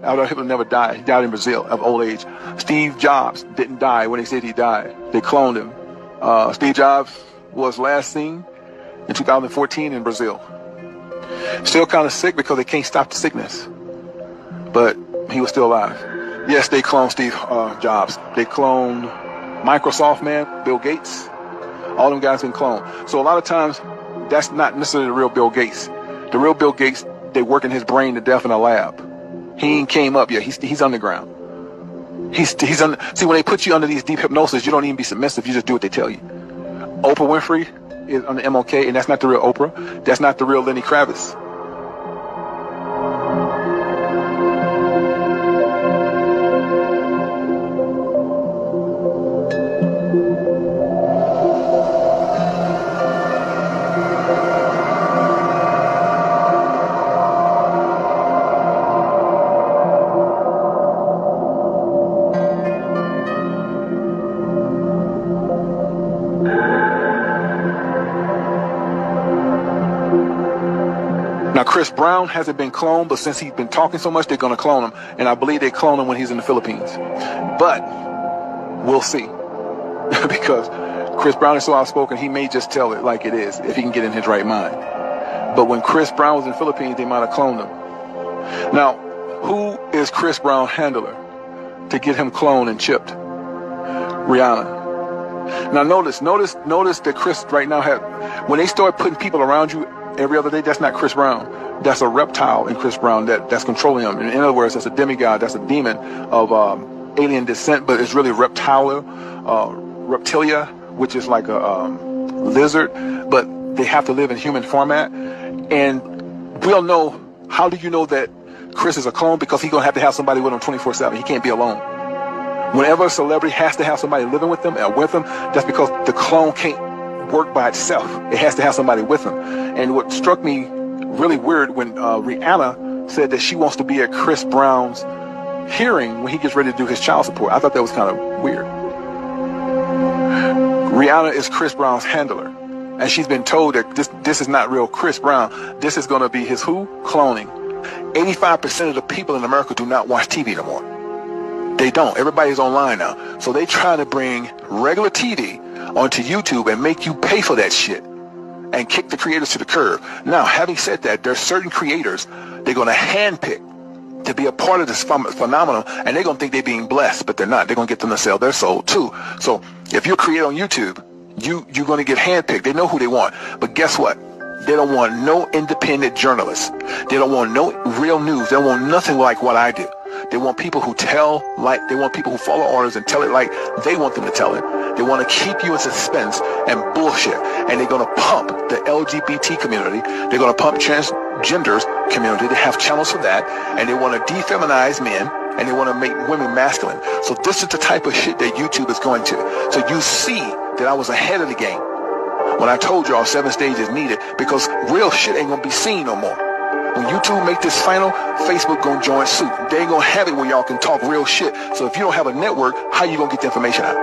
Adolf Hitler never died. He died in Brazil of old age. Steve Jobs didn't die when they said he died. They cloned him. Steve Jobs was last seen in 2014 in Brazil. Still kind of sick because they can't stop the sickness. But he was still alive. Yes, they cloned Steve Jobs. They cloned Microsoft man, Bill Gates. All them guys been cloned. So a lot of times, that's not necessarily the real Bill Gates. The real Bill Gates, they working his brain to death in a lab. He ain't came up yet. He's underground. See, when they put you under these deep hypnosis, you don't even be submissive. You just do what they tell you. Oprah Winfrey is on the MLK, and that's not the real Oprah. That's not the real Lenny Kravitz. Now, Chris Brown hasn't been cloned, but since he's been talking so much, they're going to clone him. And I believe they clone him when he's in the Philippines. But we'll see. Because Chris Brown is so outspoken, he may just tell it like it is if he can get in his right mind. But when Chris Brown was in the Philippines, they might have cloned him. Now, who is Chris Brown's handler to get him cloned and chipped? Rihanna. Now, notice that Chris right now when they start putting people around you every other day, that's not Chris Brown. That's a reptile in Chris Brown that's controlling him. In other words, that's a demigod, that's a demon of alien descent, but it's really reptilia, which is like a lizard, but they have to live in human format. And we'll know, how do you know that Chris is a clone? Because he's going to have somebody with him 24/7. He can't be alone. Whenever a celebrity has to have somebody living with them, that's because the clone can't work by itself. It has to have somebody with them. And what struck me really weird when Rihanna said that she wants to be at Chris Brown's hearing when he gets ready to do his child support. I thought that was kind of weird. Rihanna is Chris Brown's handler, and she's been told that this is not real Chris Brown. This is going to be his who? Cloning. 85% of the people in America do not watch TV no more. They don't. Everybody's online now. So they try to bring regular TV onto YouTube and make you pay for that shit and kick the creators to the curb. Now, having said that, there's certain creators they're going to handpick to be a part of this phenomenon, and they're going to think they're being blessed, but they're not. They're going to get them to sell their soul too. So if you're a creator on YouTube, you're going to get handpicked. They know who they want. But guess what? They don't want no independent journalists. They don't want no real news. They don't want nothing like what I do. They want people who they want people who follow orders and tell it like they want them to tell it. They want to keep you in suspense and bullshit. And they're going to pump the LGBT community. They're going to pump transgenders community. They have channels for that. And they want to defeminize men. And they want to make women masculine. So this is the type of shit that YouTube is going to. So you see that I was ahead of the game when I told y'all 7 stages needed, because real shit ain't going to be seen no more. When YouTube make this final, Facebook gonna join suit. They ain't gonna have it where y'all can talk real shit. So if you don't have a network, how you gonna get the information out?